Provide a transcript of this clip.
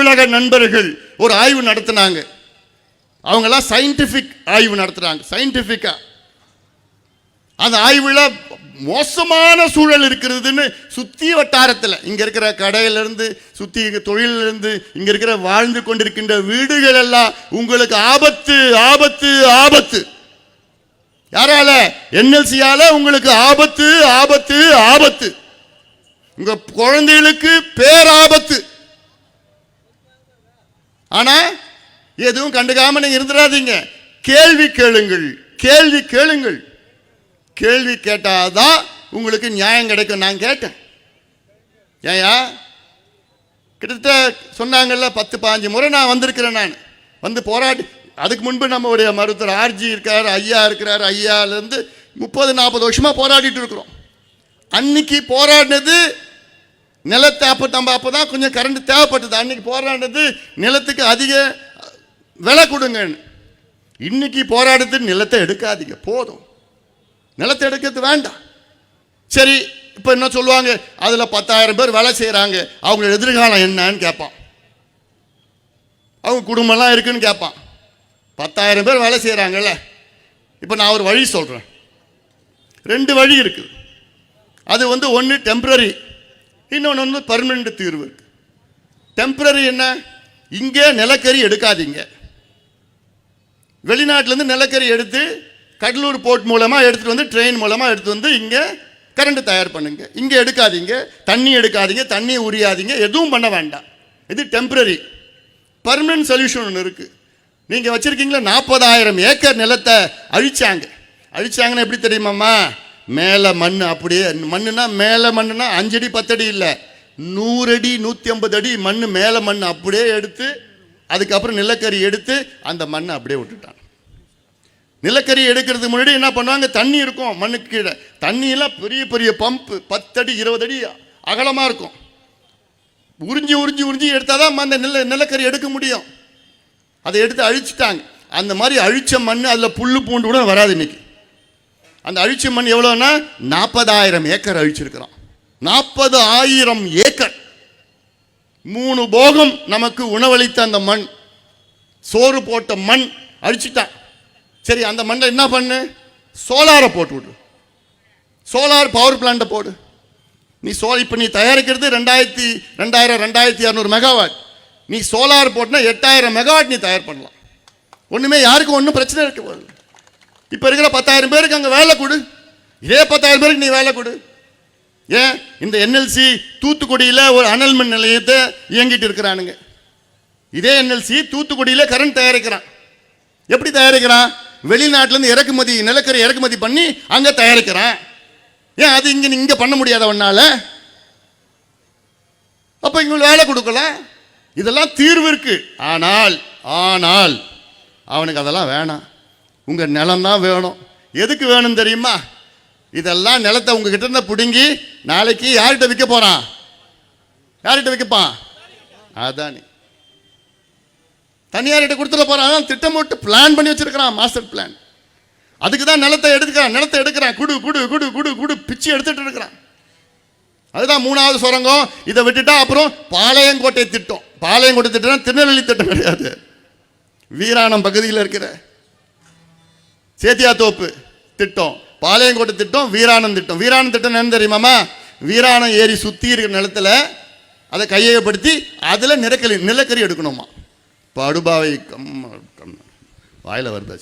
தமிழக நண்பர்கள் ஒரு ஆய்வு நடத்தினாங்க. அவங்கெல்லாம் சயின்டிஃபிக் ஆய்வு நடத்துறாங்க. சயின்டிஃபிக்கா அந்த ஆய்வுல மோசமான சூழல் இருக்கிறதுன்னு சுத்தி வட்டாரத்தில் இங்க இருக்கிற கடையிலிருந்து சுத்தி தொழிலிருந்து இங்க இருக்கிற வாழ்ந்து கொண்டிருக்கின்ற வீடுகள் எல்லாம் உங்களுக்கு ஆபத்து ஆபத்து ஆபத்து. யாரால? என்எல்சியால உங்களுக்கு ஆபத்து ஆபத்து ஆபத்து. உங்க குழந்தைகளுக்கு பேராபத்து. ஆனா எதுவும் கண்டுக்காம நீங்க இருந்துடாதீங்க. கேள்வி கேளுங்கள், கேள்வி கேளுங்கள். கேள்வி கேட்டாதான் உங்களுக்கு நியாயம் கிடைக்கும். நான் கேட்டேன். ஏயா கிட்டத்தட்ட சொன்னாங்கல்ல 10-15 முறை நான் வந்திருக்கிறேன். நான் வந்து போராடி, அதுக்கு முன்பு நம்மளுடைய மருத்துவர் ஆர்ஜி இருக்கார், ஐயா இருக்கிறார். ஐயாலேருந்து 30-40 வருஷமா போராடிட்டு இருக்கிறோம். அன்னைக்கு போராடினது நிலத்தை அப்பதான் கொஞ்சம் கரண்ட் தேவைப்பட்டது. அன்னைக்கு போராடினது நிலத்துக்கு அதிக விலை கொடுங்கன்னு. இன்னைக்கு போராடுறது நிலத்தை எடுக்காதீங்க, போதும், நிலத்தை எடுக்கிறது வேண்டாம். சரி, இப்போ என்ன சொல்லுவாங்க? அதில் 10,000 பேர் வேலை செய்கிறாங்க, அவங்க எதிர்காலம் என்னன்னு கேட்பான். அவங்க குடும்பம்லாம் இருக்குன்னு கேட்பான். 10,000 பேர் வேலை செய்கிறாங்கல்ல. இப்போ நான் ஒரு வழி சொல்கிறேன். 2 வழி இருக்குது. அது ஒன்று டெம்பரரி, இன்னொன்று பர்மனெண்ட் தீர்வு இருக்கு. டெம்பரரி என்ன? இங்கே நிலக்கரி எடுக்காதீங்க. வெளிநாட்டிலேருந்து நிலக்கரி எடுத்து கடலூர் போர்ட் மூலமாக எடுத்துகிட்டு வந்து ட்ரெயின் மூலமாக எடுத்து வந்து இங்கே கரண்ட் தயார் பண்ணுங்க. இங்கே எடுக்காதீங்க, தண்ணி எடுக்காதீங்க, தண்ணி உரியாதீங்க, எதுவும் பண்ண வேண்டாம். இது டெம்பரரி. பர்மனன்ட் சொல்யூஷன் ஒன்று இருக்குது. நீங்கள் வச்சுருக்கீங்களா 40,000 ஏக்கர் நிலத்தை அழிச்சாங்கன்னா எப்படி தெரியுமாம்மா? மேலே மண் அப்படியே, மண்ணுனா மேலே மண்ணுனா 5 அடி 10 அடி இல்லை, 100 அடி 150 அடி மண், மேலே மண் அப்படியே எடுத்து அதுக்கப்புறம் நிலக்கரி எடுத்து அந்த மண்ணை அப்படியே விட்டுட்டாங்க. நிலக்கரி எடுக்கிறதுக்கு முன்னாடி என்ன பண்ணுவாங்க? தண்ணி இருக்கும் மண்ணுக்கு கீழே. தண்ணியெல்லாம் பெரிய பெரிய பம்பு 10 அடி 20 அடி அகலமாக இருக்கும். உறிஞ்சி உறிஞ்சி உறிஞ்சி எடுத்தால் தான் அந்த நிலக்கரி எடுக்க முடியும். அதை எடுத்து அழிச்சிட்டாங்க. அந்த மாதிரி அழிச்ச மண், அதில் புல்லு பூண்டு கூட வராது. இன்னைக்கு அந்த அழிச்ச மண் எவ்வளோன்னா 40,000 ஏக்கர் அழிச்சிருக்கிறோம். 40,000 ஏக்கர். 3 போகம் நமக்கு உணவளித்த அந்த மண், சோறு போட்ட மண் அழிச்சிட்டான். சரி, அந்த மண்ணை என்ன பண்ணு? சோலாரை போட்டு விடு, சோலார் பவர் பிளான்ட்டை போடு. நீ இப்போ நீ தயாரிக்கிறது 2,200 மெகாவாட். நீ சோலார் போட்டுனா 8,000 மெகாவாட் நீ தயார் பண்ணலாம். ஒன்றுமே யாருக்கும் ஒன்றும் பிரச்சனை இருக்க போகுது. இப்போ இருக்கிற 10,000 பேருக்கு அங்கே வேலை கொடு. இதே 10,000 பேருக்கு நீ வேலை கொடு. ஏன் இந்த என்எல்சி தூத்துக்குடியில் ஒரு அனல் மின் நிலையத்தை இயங்கிட்டு இருக்கிறானுங்க. இதே என்எல்சி தூத்துக்குடியில் கரண்ட் தயாரிக்கிறான். எப்படி தயாரிக்கிறான்? வெளிநாட்டிலேருந்து இறக்குமதி, நிலக்கரி இறக்குமதி பண்ணி அங்கே தயாரிக்கிறான். ஏன் அது இங்கே பண்ண முடியாத ஒன்னால? அப்போ இங்கே வேலை கொடுக்கலாம். இதெல்லாம் தீர்வு இருக்கு. ஆனால் அவனுக்கு அதெல்லாம் வேணாம். உங்கள் நிலம் தான் வேணும். எதுக்கு வேணும் தெரியுமா? இதெல்லாம் நிலத்தை உங்ககிட்ட இருந்த பிடுங்கி நாளைக்கு யார்கிட்ட விற்க போறான்? யார்கிட்ட விற்கப்பான்? அதானே தனியார்கிட்ட கொடுத்துட போறான். திட்டம் போட்டு பிளான் பண்ணி வச்சிருக்கிறான், மாஸ்டர் பிளான். அதுக்கு தான் நிலத்தை எடுக்கிறான். குடு குடு குடு குடு குடு பிச்சு எடுத்துட்டு இருக்கிறான். அதுதான் 3வது சுரங்கம். இதை விட்டுட்டா அப்புறம் பாளையங்கோட்டை திட்டம். பாளையங்கோட்டை திட்டம் திருநெல்வேலி திட்டம் கிடையாது. வீராணம் பகுதியில் இருக்கிற சேத்தியாத்தோப்பு திட்டம், பாளையங்கோட்டை திட்டம், வீராணம் திட்டம். வீராணம் திட்டம் என்ன தெரியுமாமா? வீராணம் ஏரி சுற்றி இருக்கிற நிலத்தில் அதை கையகப்படுத்தி அதில் நிலக்கரி எடுக்கணுமா? படுபாவை வாயில் வருது.